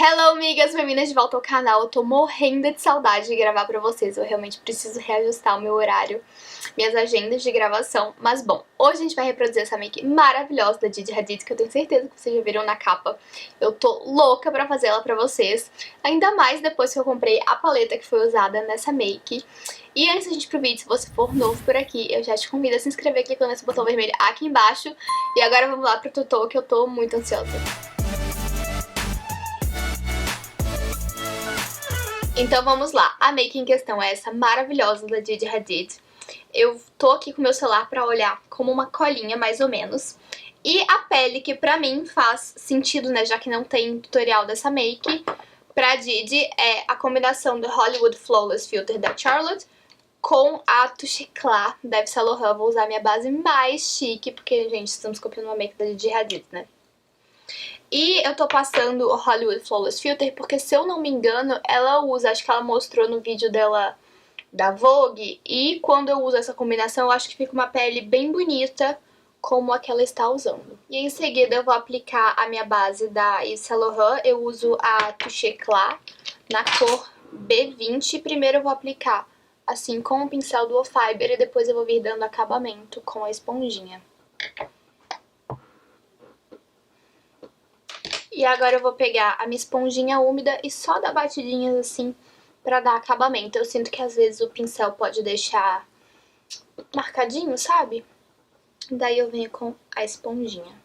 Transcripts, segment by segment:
Hello, amigas! Bem-vindas de volta ao canal. Eu tô morrendo de saudade de gravar pra vocês. Eu realmente preciso reajustar o meu horário, minhas agendas de gravação. Mas, bom, hoje a gente vai reproduzir essa make maravilhosa da Gigi Hadid, que eu tenho certeza que vocês já viram na capa. Eu tô louca pra fazer ela pra vocês. Ainda mais depois que eu comprei a paleta que foi usada nessa make. E antes da gente ir pro vídeo, se você for novo por aqui, eu já te convido a se inscrever clicando nesse botão vermelho aqui embaixo. E agora vamos lá pro tutorial, que eu tô muito ansiosa. Então vamos lá, a make em questão é essa maravilhosa da Gigi Hadid. Eu tô aqui com o meu celular pra olhar como uma colinha, mais ou menos. E a pele, que pra mim faz sentido, né, já que não tem tutorial dessa make, pra Gigi é a combinação do Hollywood Flawless Filter da Charlotte com a Touche Éclat da Yves Saint Laurent. Vou usar a minha base mais chique, porque, gente, estamos copiando uma make da Gigi Hadid, né? E eu tô passando o Hollywood Flawless Filter porque, se eu não me engano, ela usa, acho que ela mostrou no vídeo dela da Vogue, e quando eu uso essa combinação eu acho que fica uma pele bem bonita, como a que ela está usando. E em seguida eu vou aplicar a minha base da Yves Saint Laurent. Eu uso a Touche Éclat na cor B20. Primeiro eu vou aplicar assim com o pincel Duo Fiber e depois eu vou vir dando acabamento com a esponjinha. E agora eu vou pegar a minha esponjinha úmida e só dar batidinhas assim pra dar acabamento. Eu sinto que às vezes o pincel pode deixar marcadinho, sabe? Daí eu venho com a esponjinha.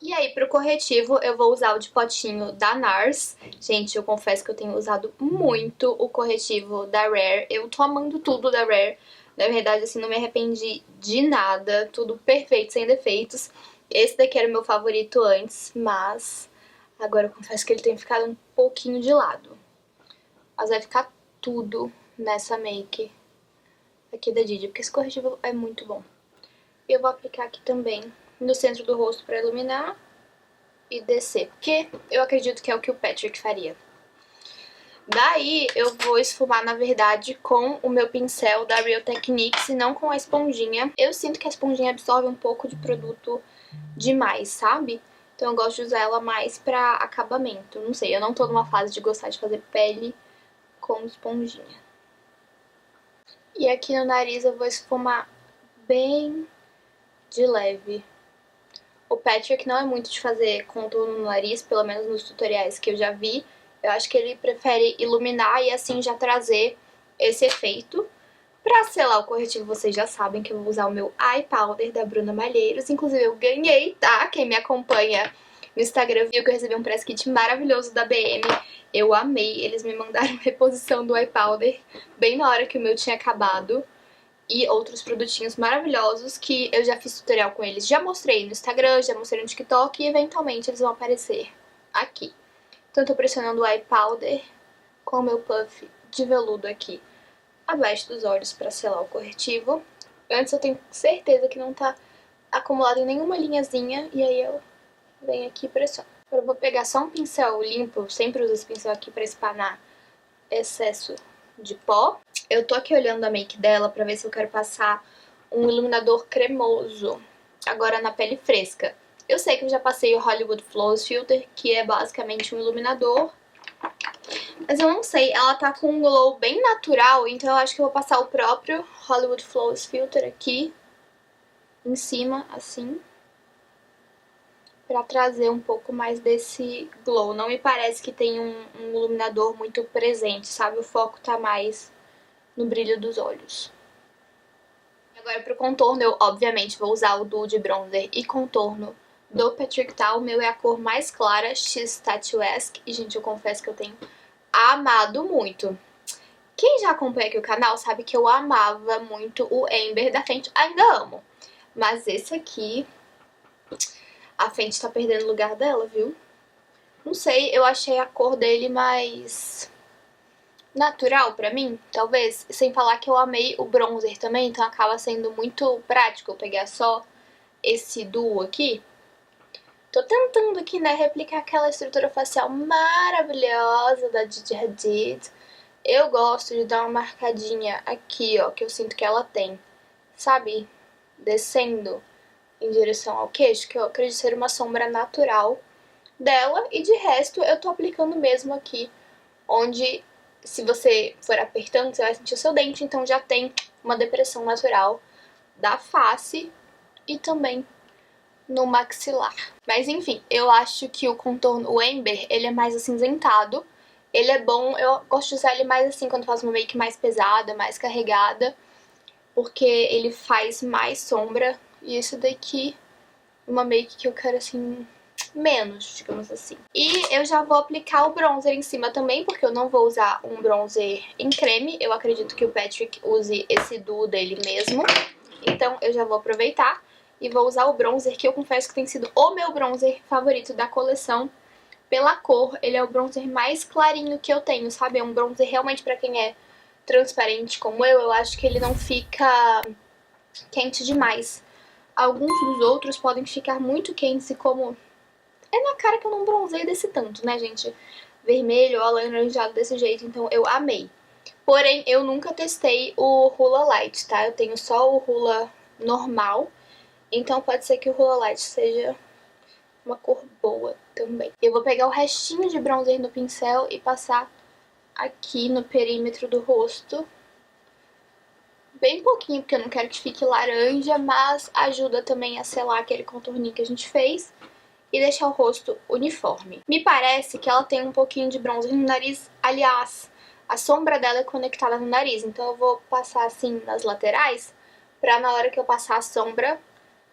E aí, pro corretivo, eu vou usar o de potinho da NARS. Gente, eu confesso que eu tenho usado muito o corretivo da Rare. Eu tô amando tudo da Rare. Na verdade, assim, não me arrependi de nada. Tudo perfeito, sem defeitos. Esse daqui era o meu favorito antes, mas agora eu confesso que ele tem ficado um pouquinho de lado. Mas vai ficar tudo nessa make aqui da Gigi, porque esse corretivo é muito bom. E eu vou aplicar aqui também no centro do rosto pra iluminar e descer, porque eu acredito que é o que o Patrick faria. Daí eu vou esfumar, na verdade, com o meu pincel da Real Techniques e não com a esponjinha. Eu sinto que a esponjinha absorve um pouco de produto demais, sabe? Então eu gosto de usar ela mais pra acabamento. Não sei, eu não tô numa fase de gostar de fazer pele com esponjinha. E aqui no nariz eu vou esfumar bem de leve. O Patrick não é muito de fazer contorno no nariz, pelo menos nos tutoriais que eu já vi. Eu acho que ele prefere iluminar e assim já trazer esse efeito. Pra selar o corretivo, vocês já sabem que eu vou usar o meu Eye Powder da Bruna Malheiros. Inclusive eu ganhei, tá? Quem me acompanha no Instagram viu que eu recebi um press kit maravilhoso da BM. Eu amei, eles me mandaram reposição do Eye Powder bem na hora que o meu tinha acabado. E outros produtinhos maravilhosos que eu já fiz tutorial com eles. Já mostrei no Instagram, já mostrei no TikTok e eventualmente eles vão aparecer aqui. Então eu tô pressionando o Eye Powder com o meu puff de veludo aqui abaixo dos olhos pra selar o corretivo. Antes eu tenho certeza que não tá acumulado em nenhuma linhazinha, e aí eu venho aqui e pressiono. Agora eu vou pegar só um pincel limpo, eu sempre uso esse pincel aqui pra espanar excesso de pó. Eu tô aqui olhando a make dela pra ver se eu quero passar um iluminador cremoso agora na pele fresca. Eu sei que eu já passei o Hollywood Flawless Filter, que é basicamente um iluminador, mas eu não sei, ela tá com um glow bem natural, então eu acho que eu vou passar o próprio Hollywood Flawless Filter aqui em cima, assim, pra trazer um pouco mais desse glow. Não me parece que tem um iluminador muito presente, sabe? O foco tá mais no brilho dos olhos. Agora pro contorno eu obviamente vou usar o Duo de Bronzer e Contorno do Patrick Ta. O meu é a cor mais clara, X Statuesque, e gente, eu confesso que eu tenho amado muito. Quem já acompanha aqui o canal sabe que eu amava muito o Amber da Fenty, ainda amo. Mas esse aqui, a Fenty tá perdendo o lugar dela, viu? Não sei, eu achei a cor dele mais natural pra mim, talvez. Sem falar que eu amei o bronzer também, então acaba sendo muito prático eu pegar só esse duo aqui. Tô tentando aqui, né, replicar aquela estrutura facial maravilhosa da Gigi Hadid. Eu gosto de dar uma marcadinha aqui, ó, que eu sinto que ela tem, sabe? Descendo em direção ao queixo, que eu acredito ser uma sombra natural dela. E de resto eu tô aplicando mesmo aqui, onde se você for apertando, você vai sentir o seu dente. Então já tem uma depressão natural da face e também no maxilar. Mas enfim, eu acho que o contorno, o Amber, ele é mais acinzentado. Ele é bom, eu gosto de usar ele mais assim quando faço uma make mais pesada, mais carregada, porque ele faz mais sombra. E esse daqui, uma make que eu quero assim, menos, digamos assim. E eu já vou aplicar o bronzer em cima também, porque eu não vou usar um bronzer em creme. Eu acredito que o Patrick use esse duo dele mesmo. Então eu já vou aproveitar e vou usar o bronzer, que eu confesso que tem sido o meu bronzer favorito da coleção. Pela cor, ele é o bronzer mais clarinho que eu tenho, sabe? É um bronzer realmente pra quem é transparente como eu acho que ele não fica quente demais. Alguns dos outros podem ficar muito quentes e como... É na cara que eu não bronzeio desse tanto, né, gente? Vermelho ou alaranjado desse jeito, então eu amei. Porém, eu nunca testei o Hoola Light, tá? Eu tenho só o Hoola normal, então pode ser que o Hoola Light seja uma cor boa também. Eu vou pegar o restinho de bronzer no pincel e passar aqui no perímetro do rosto. Bem pouquinho, porque eu não quero que fique laranja, mas ajuda também a selar aquele contorninho que a gente fez e deixar o rosto uniforme. Me parece que ela tem um pouquinho de bronzer no nariz, aliás, a sombra dela é conectada no nariz, então eu vou passar assim nas laterais, pra na hora que eu passar a sombra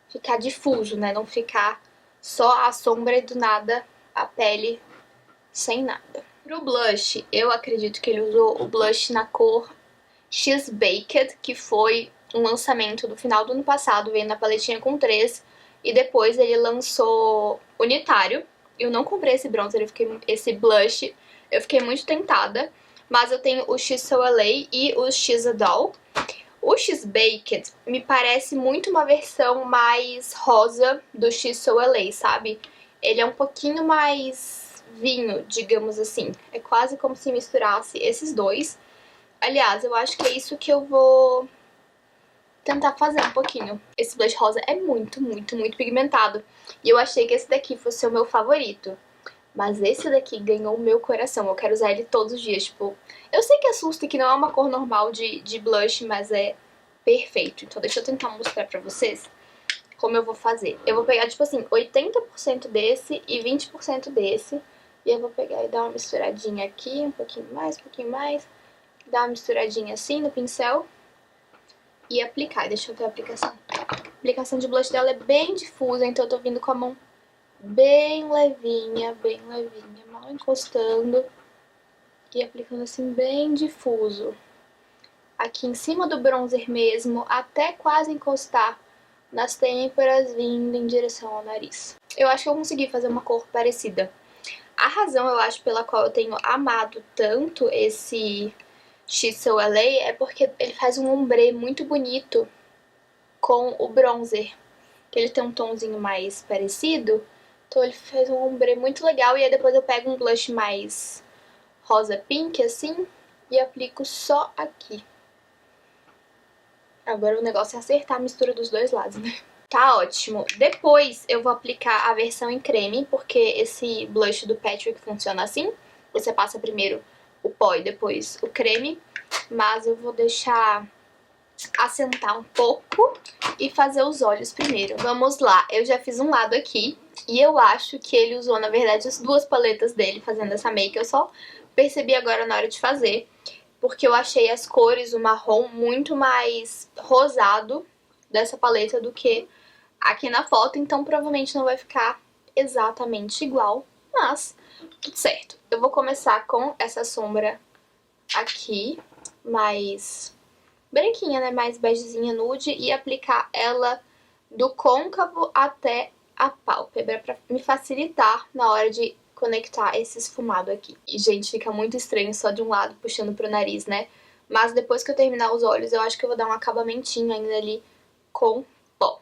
ficar difuso, né, não ficar só a sombra e do nada a pele sem nada. Pro blush, eu acredito que ele usou o blush na cor X Baked, que foi um lançamento do final do ano passado, veio na paletinha com 3, e depois ele lançou unitário. Eu não comprei esse bronzer, esse blush, eu fiquei muito tentada, mas eu tenho o X So LA e o X Doll. O X Baked me parece muito uma versão mais rosa do X So LA, sabe? Ele é um pouquinho mais vinho, digamos assim. É quase como se misturasse esses dois. Aliás, eu acho que é isso que eu vou tentar fazer um pouquinho. Esse blush rosa é muito, muito, muito pigmentado. E eu achei que esse daqui fosse o meu favorito. Mas esse daqui ganhou o meu coração. Eu quero usar ele todos os dias, tipo... Eu sei que assusta que não é uma cor normal de blush, mas é perfeito. Então deixa eu tentar mostrar pra vocês como eu vou fazer. Eu vou pegar, tipo assim, 80% desse e 20% desse. E eu vou pegar e dar uma misturadinha aqui, um pouquinho mais. Dar uma misturadinha assim no pincel e aplicar. Deixa eu ver a aplicação. A aplicação de blush dela é bem difusa, então eu tô vindo com a mão bem levinha, mal encostando e aplicando assim bem difuso. Aqui em cima do bronzer mesmo, até quase encostar nas têmporas, vindo em direção ao nariz. Eu acho que eu consegui fazer uma cor parecida. A razão, eu acho, pela qual eu tenho amado tanto esse X So LA é porque ele faz um ombre muito bonito com o bronzer, que ele tem um tomzinho mais parecido, então ele faz um ombre muito legal. E aí depois eu pego um blush mais rosa pink assim e aplico só aqui. Agora o negócio é acertar a mistura dos dois lados, né? Tá ótimo. Depois eu vou aplicar a versão em creme, porque esse blush do Patrick funciona assim. Você passa primeiro o pó e depois o creme, mas eu vou deixar assentar um pouco e fazer os olhos primeiro. Vamos lá, eu já fiz um lado aqui e eu acho que ele usou, na verdade, as duas paletas dele fazendo essa make. Eu só percebi agora na hora de fazer, porque eu achei as cores, o marrom, muito mais rosado dessa paleta do que aqui na foto, então provavelmente não vai ficar exatamente igual, mas tudo certo. Eu vou começar com essa sombra aqui, mais branquinha, né, mais begezinha nude, e aplicar ela do côncavo até a pálpebra, pra me facilitar na hora de conectar esse esfumado aqui. E, gente, fica muito estranho só de um lado, puxando pro nariz, né? Mas depois que eu terminar os olhos, eu acho que eu vou dar um acabamentinho ainda ali com pó.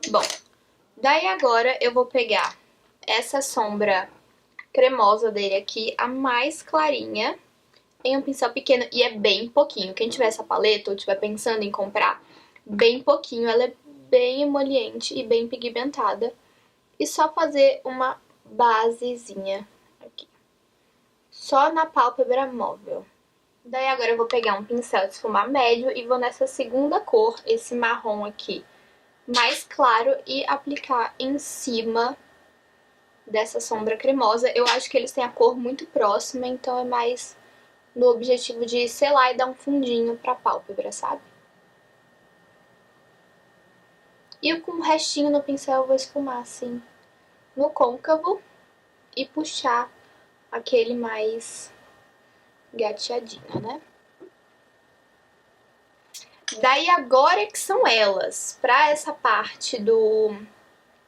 Bom, daí agora eu vou pegar essa sombra cremosa dele aqui, a mais clarinha, em um pincel pequeno, e é bem pouquinho. Quem tiver essa paleta ou tiver pensando em comprar, bem pouquinho, ela é bem emoliente e bem pigmentada. E só fazer uma basezinha aqui. Só na pálpebra móvel. Daí agora eu vou pegar um pincel de esfumar médio e vou nessa segunda cor, esse marrom aqui, mais claro, e aplicar em cima dessa sombra cremosa. Eu acho que eles têm a cor muito próxima, então é mais no objetivo de selar e dar um fundinho pra pálpebra, sabe? E com o restinho no pincel eu vou esfumar assim no côncavo e puxar aquele mais gateadinho, né? Daí agora que são elas, pra essa parte do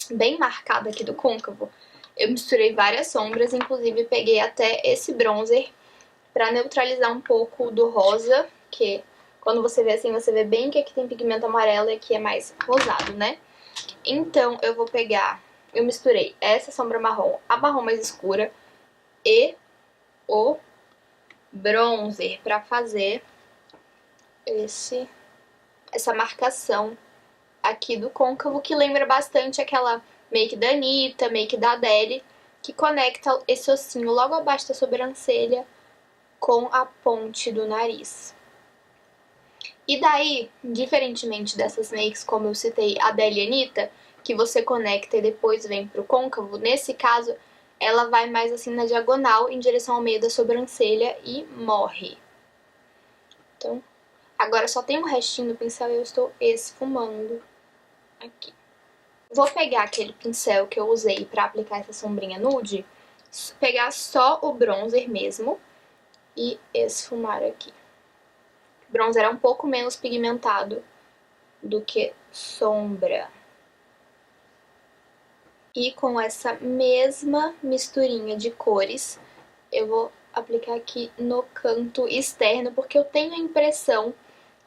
bem marcada aqui do côncavo, eu misturei várias sombras, inclusive peguei até esse bronzer pra neutralizar um pouco do rosa, que quando você vê assim, você vê bem que aqui tem pigmento amarelo e aqui é mais rosado, né? Então eu vou pegar, eu misturei essa sombra marrom, a marrom mais escura e o bronzer pra fazer essa marcação aqui do côncavo, que lembra bastante aquela make da Anitta, make da Adele, que conecta esse ossinho logo abaixo da sobrancelha com a ponte do nariz. E daí, diferentemente dessas makes, como eu citei, Adele e Anitta, que você conecta e depois vem pro côncavo, nesse caso, ela vai mais assim na diagonal, em direção ao meio da sobrancelha e morre. Então, agora só tem um restinho do pincel e eu estou esfumando aqui. Vou pegar aquele pincel que eu usei pra aplicar essa sombrinha nude, pegar só o bronzer mesmo e esfumar aqui. O bronzer é um pouco menos pigmentado do que sombra. E com essa mesma misturinha de cores, eu vou aplicar aqui no canto externo, porque eu tenho a impressão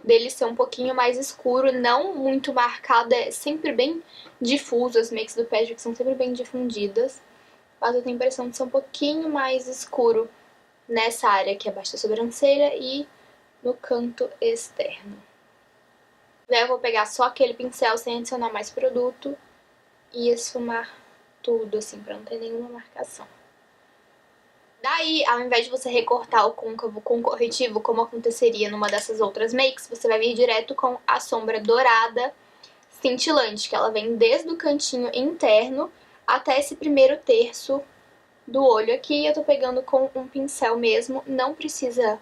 dele ser um pouquinho mais escuro, não muito marcado, é sempre bem difuso, as makes do Patrick são sempre bem difundidas, mas eu tenho a impressão de ser um pouquinho mais escuro nessa área aqui abaixo da sobrancelha e no canto externo. Daí eu vou pegar só aquele pincel sem adicionar mais produto e esfumar tudo assim, pra não ter nenhuma marcação. Daí, ao invés de você recortar o côncavo com corretivo, como aconteceria numa dessas outras makes, você vai vir direto com a sombra dourada cintilante, que ela vem desde o cantinho interno até esse primeiro terço do olho aqui. Eu tô pegando com um pincel mesmo, não precisa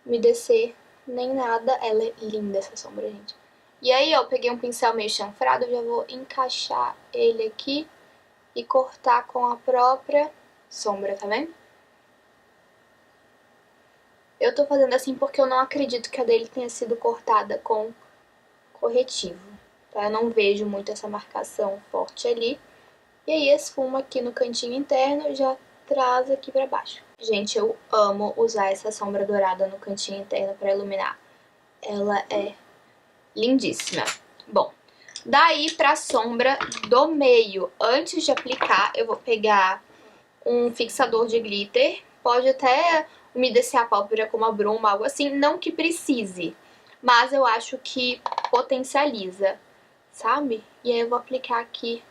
umedecer nem nada. Ela é linda essa sombra, gente. E aí, ó, eu peguei um pincel meio chanfrado, eu já vou encaixar ele aqui e cortar com a própria sombra, tá vendo? Eu tô fazendo assim porque eu não acredito que a dele tenha sido cortada com corretivo, tá? Eu não vejo muito essa marcação forte ali. E aí esfuma aqui no cantinho interno e já traz aqui pra baixo. Gente, eu amo usar essa sombra dourada no cantinho interno pra iluminar. Ela é lindíssima. Bom, daí pra sombra do meio, antes de aplicar, eu vou pegar um fixador de glitter. Pode até umedecer a pálpebra com uma bruma, algo assim. Não que precise, mas eu acho que potencializa, sabe? E aí eu vou aplicar aqui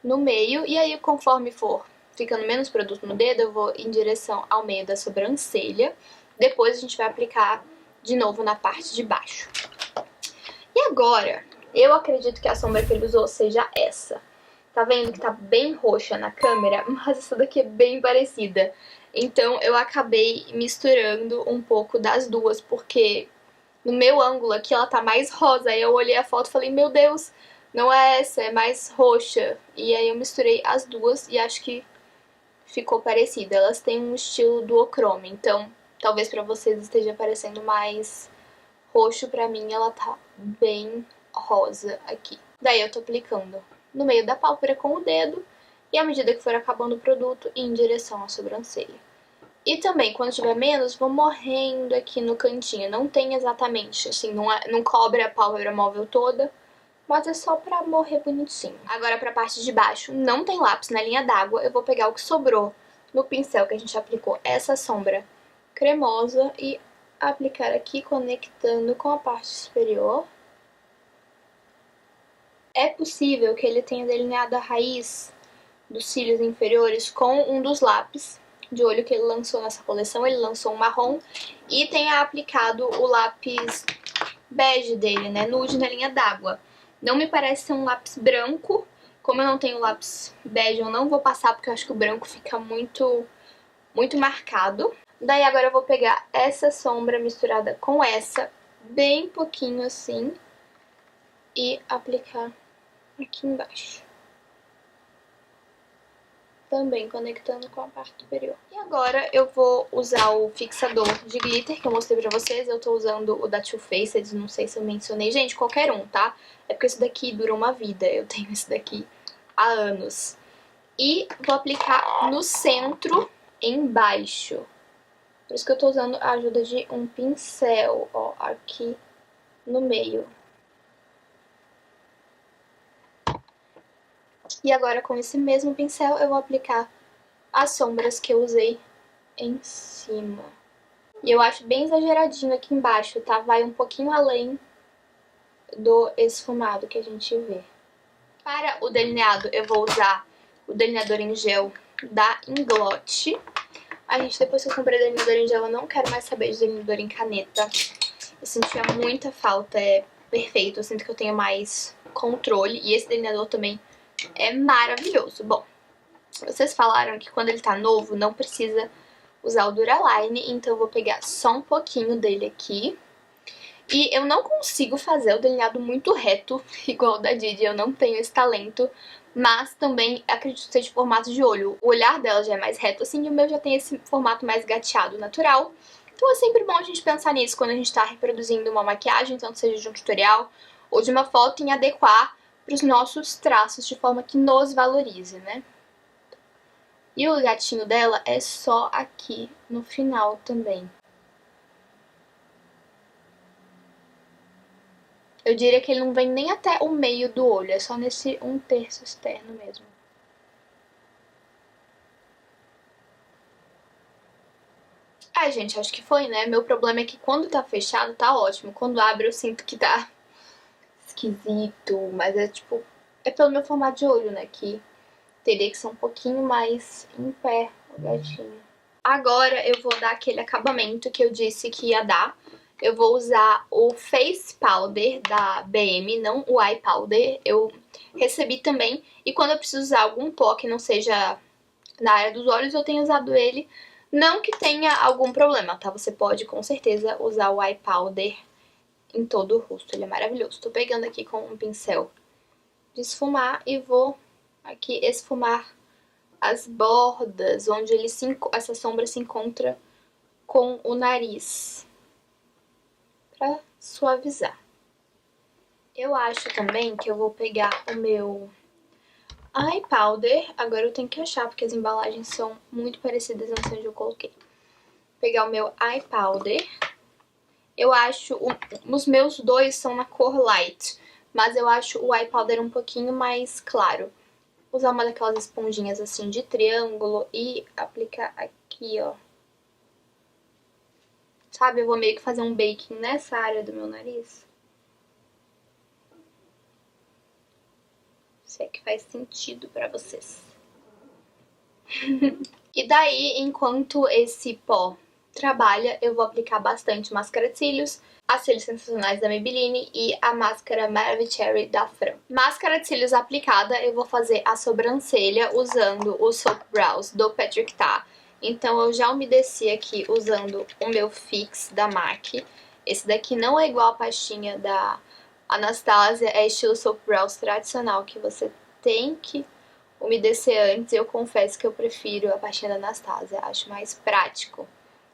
no meio. E aí, conforme for ficando menos produto no dedo, eu vou em direção ao meio da sobrancelha. Depois a gente vai aplicar de novo na parte de baixo. E agora, eu acredito que a sombra que ele usou seja essa. Tá vendo que tá bem roxa na câmera? Mas essa daqui é bem parecida. Então eu acabei misturando um pouco das duas, porque no meu ângulo aqui ela tá mais rosa. Aí eu olhei a foto e falei, meu Deus, não é essa, é mais roxa. E aí eu misturei as duas e acho que ficou parecida. Elas têm um estilo duochrome, então talvez pra vocês esteja parecendo mais roxo. Pra mim ela tá bem rosa aqui. Daí eu tô aplicando no meio da pálpebra com o dedo e à medida que for acabando o produto, em direção à sobrancelha. E também, quando tiver menos, vou morrendo aqui no cantinho. Não tem exatamente, assim, não cobre a pálpebra móvel toda, mas é só pra morrer bonitinho. Agora pra parte de baixo, não tem lápis na linha d'água. Eu vou pegar o que sobrou no pincel que a gente aplicou essa sombra cremosa e aplicar aqui, conectando com a parte superior. É possível que ele tenha delineado a raiz dos cílios inferiores com um dos lápis de olho que ele lançou nessa coleção. Ele lançou um marrom e tenha aplicado o lápis bege dele, né, nude na linha d'água. Não me parece ser um lápis branco. Como eu não tenho lápis bege, eu não vou passar porque eu acho que o branco fica muito marcado. Daí agora eu vou pegar essa sombra misturada com essa, bem pouquinho assim, e aplicar aqui embaixo. Também conectando com a parte superior. E agora eu vou usar o fixador de glitter que eu mostrei pra vocês. Eu tô usando o da Too Faced, não sei se eu mencionei. Gente, qualquer um, tá? É porque esse daqui dura uma vida. Eu tenho esse daqui há anos. E vou aplicar no centro, embaixo. Por isso que eu tô usando a ajuda de um pincel, ó, aqui no meio. E agora com esse mesmo pincel eu vou aplicar as sombras que eu usei em cima. E eu acho bem exageradinho aqui embaixo, tá? Vai um pouquinho além do esfumado que a gente vê. Para o delineado eu vou usar o delineador em gel da Inglot. A gente, depois que eu comprei delineador em gel, eu não quero mais saber de delineador em caneta. Eu sentia muita falta, é perfeito, eu sinto que eu tenho mais controle. E esse delineador também é maravilhoso. Bom, vocês falaram que quando ele tá novo não precisa usar o Duraline, então eu vou pegar só um pouquinho dele aqui. E eu não consigo fazer o delineado muito reto, igual o da Didi, eu não tenho esse talento. Mas também acredito que seja formato de olho. O olhar dela já é mais reto assim e o meu já tem esse formato mais gateado, natural. Então é sempre bom a gente pensar nisso quando a gente tá reproduzindo uma maquiagem, tanto seja de um tutorial ou de uma foto, em adequar para os nossos traços de forma que nos valorize, né? E o gatinho dela é só aqui no final também. Eu diria que ele não vem nem até o meio do olho, é só nesse 1/3 externo mesmo. Gente, acho que foi, né? Meu problema é que quando tá fechado tá ótimo. Quando abre eu sinto que tá esquisito, mas é tipo... É pelo meu formato de olho, né? Que teria que ser um pouquinho mais em pé o gatinho. Agora eu vou dar aquele acabamento que eu disse que ia dar. Eu vou usar o Face Powder da BM, não o Eye Powder. Eu recebi também. E quando eu preciso usar algum pó que não seja na área dos olhos, eu tenho usado ele. Não que tenha algum problema, tá? Você pode com certeza usar o Eye Powder em todo o rosto. Ele é maravilhoso. Tô pegando aqui com um pincel de esfumar e vou aqui esfumar as bordas, onde essa sombra se encontra com o nariz, pra suavizar. Eu acho também que eu vou pegar o meu Eye Powder, agora eu tenho que achar porque as embalagens são muito parecidas, não sei onde eu coloquei. Pegar o meu Eye Powder. Eu acho, os meus dois são na cor Light, mas eu acho o Eye Powder um pouquinho mais claro. Usar uma daquelas esponjinhas assim de triângulo e aplicar aqui, ó. Sabe, eu vou meio que fazer um baking nessa área do meu nariz. Se é que faz sentido pra vocês. E daí, enquanto esse pó trabalha, eu vou aplicar bastante máscara de cílios, as cílios sensacionais da Maybelline e a máscara Maravilhosa Cherry da Fran. Máscara de cílios aplicada, eu vou fazer a sobrancelha usando o Soap Brows do Patrick Ta. Então eu já umedeci aqui usando o meu Fix da MAC. Esse daqui não é igual a pastinha da Anastasia, é estilo Soap Brows tradicional, que você tem que umedecer antes. Eu confesso que eu prefiro a pastinha da Anastasia, acho mais prático.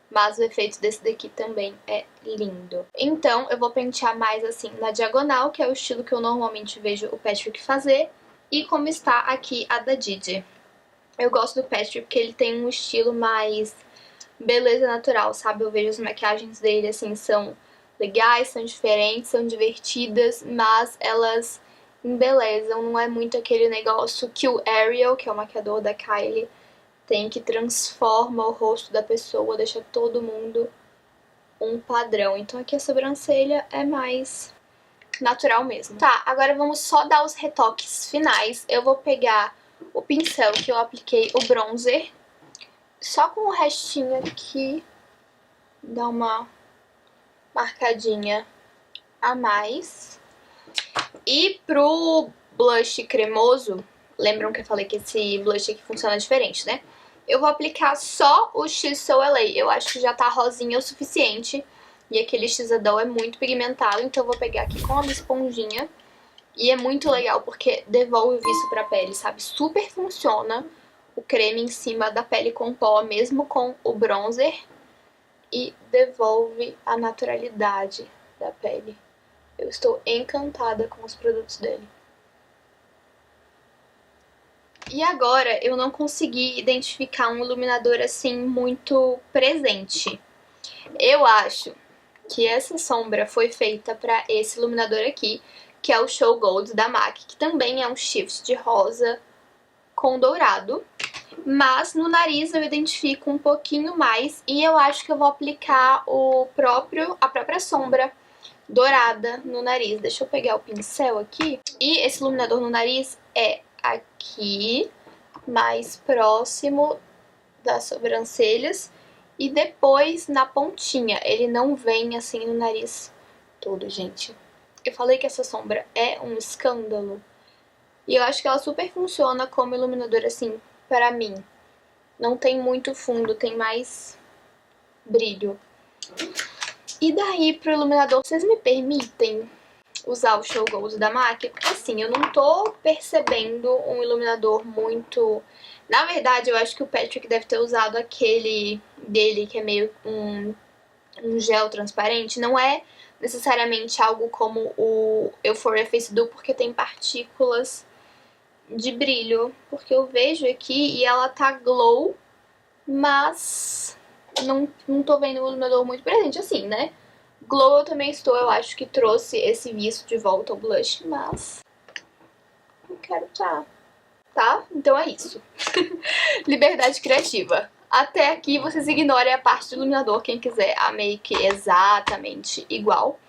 Mas o efeito desse daqui também é lindo. Então eu vou pentear mais assim na diagonal, que é o estilo que eu normalmente vejo o Patrick fazer. E como está aqui a da Didi. Eu gosto do Patrick porque ele tem um estilo mais beleza natural, sabe? Eu vejo as maquiagens dele assim, são legais, são diferentes, são divertidas, mas elas embelezam. Não é muito aquele negócio que o Ariel, que é o maquiador da Kylie, tem, que transforma o rosto da pessoa, deixa todo mundo um padrão. Então aqui a sobrancelha é mais natural mesmo. Tá, agora vamos só dar os retoques finais. Eu vou pegar o pincel que eu apliquei o bronzer, só com o restinho aqui, dá uma marcadinha a mais. E pro blush cremoso, lembram que eu falei que esse blush aqui funciona diferente, né? Eu vou aplicar só o X So LA, eu acho que já tá rosinha o suficiente. E aquele X-Adol é muito pigmentado, então eu vou pegar aqui com a minha esponjinha. E é muito legal porque devolve o viço pra pele, sabe? Super funciona o creme em cima da pele com pó, mesmo com o bronzer. E devolve a naturalidade da pele. Eu estou encantada com os produtos dele. E agora eu não consegui identificar um iluminador assim muito presente. Eu acho que essa sombra foi feita para esse iluminador aqui, que é o Show Gold da MAC, que também é um shift de rosa com dourado. Mas no nariz eu identifico um pouquinho mais e eu acho que eu vou aplicar a própria sombra dourada no nariz. Deixa eu pegar o pincel aqui. E esse iluminador no nariz é aqui, mais próximo das sobrancelhas. E depois na pontinha. Ele não vem assim no nariz todo, gente. Eu falei que essa sombra é um escândalo. E eu acho que ela super funciona como iluminador, assim, pra mim. Não tem muito fundo, tem mais brilho. E daí pro iluminador, vocês me permitem usar o Show Gold da MAC? Porque assim, eu não tô percebendo um iluminador muito... Na verdade, eu acho que o Patrick deve ter usado aquele dele, que é meio um gel transparente. Não é necessariamente algo como o Euphoria Face Duo, porque tem partículas de brilho. Porque eu vejo aqui e ela tá glow, mas não tô vendo o iluminador muito presente assim, né? Glow eu também estou, eu acho que trouxe esse viço de volta ao blush, mas não quero tá? Então é isso. Liberdade criativa. Até aqui vocês ignorem a parte do iluminador, quem quiser a make exatamente igual.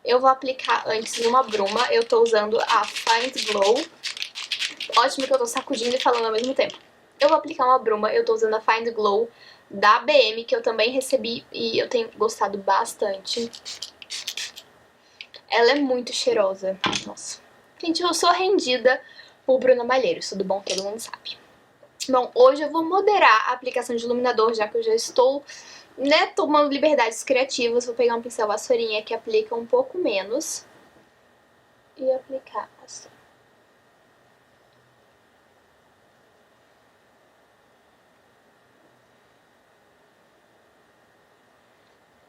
Eu vou aplicar antes uma bruma, eu tô usando a Find Glow. Ótimo que eu tô sacudindo e falando ao mesmo tempo. Eu vou aplicar uma bruma, eu tô usando a Find Glow da BM, que eu também recebi e eu tenho gostado bastante. Ela é muito cheirosa. Nossa. Gente, eu sou rendida por Bruna Malheiros, tudo bom? Todo mundo sabe. Bom, hoje eu vou moderar a aplicação de iluminador, já que eu já estou, né, tomando liberdades criativas. Vou pegar um pincel vassourinha que aplica um pouco menos e aplicar assim.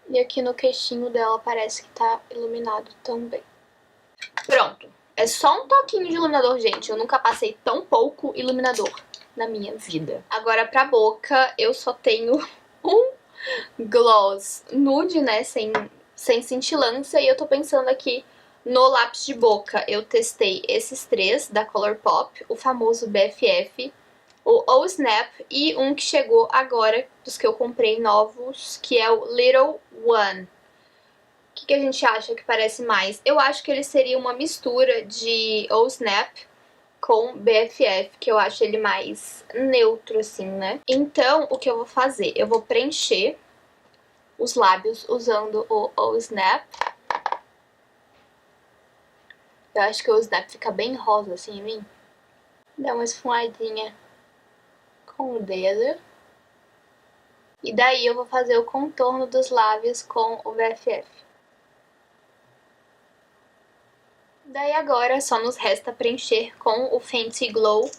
E aqui no queixinho dela parece que tá iluminado também. Pronto. É só um toquinho de iluminador, gente. Eu nunca passei tão pouco iluminador na minha vida. Agora pra boca, eu só tenho um gloss nude, né, sem cintilância. E eu tô pensando aqui no lápis de boca. Eu testei esses três da Colourpop, o famoso BFF, o Oh Snap e um que chegou agora, dos que eu comprei novos, que é o Little One. O que a gente acha que parece mais? Eu acho que ele seria uma mistura de Oh Snap com BFF, que eu acho ele mais neutro, assim, né? Então, o que eu vou fazer? Eu vou preencher os lábios usando o Oh Snap. Eu acho que o Snap fica bem rosa, assim, em mim. Dá uma esfumadinha com o dedo. E daí eu vou fazer o contorno dos lábios com o BFF. Daí agora só nos resta preencher com o Fenty Glow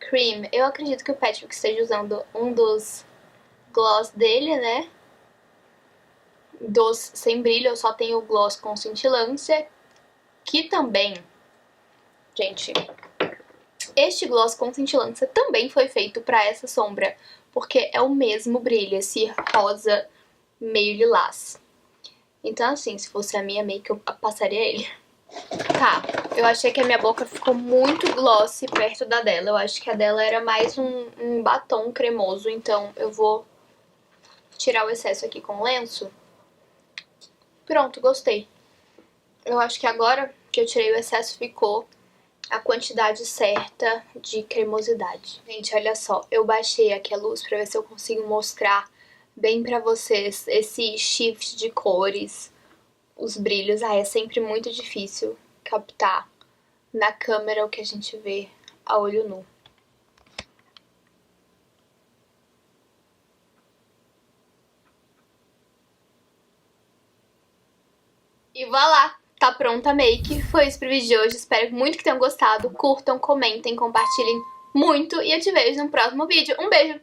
Cream. Eu acredito que o Patrick esteja usando um dos gloss dele, né? Dos sem brilho, eu só tenho o gloss com cintilância. Que também, gente, este gloss com cintilância também foi feito pra essa sombra, porque é o mesmo brilho, esse rosa meio lilás. Então assim, se fosse a minha make, eu passaria ele. Tá, eu achei que a minha boca ficou muito glossy perto da dela. Eu acho que a dela era mais um batom cremoso, então eu vou tirar o excesso aqui com o lenço. Pronto, gostei. Eu acho que agora que eu tirei o excesso ficou a quantidade certa de cremosidade. Gente, olha só, eu baixei aqui a luz pra ver se eu consigo mostrar bem pra vocês esse shift de cores, os brilhos. É sempre muito difícil captar na câmera o que a gente vê a olho nu. E voilá! Tá pronta a make. Foi isso pro vídeo de hoje. Espero muito que tenham gostado. Curtam, comentem, compartilhem muito. E eu te vejo no próximo vídeo. Um beijo!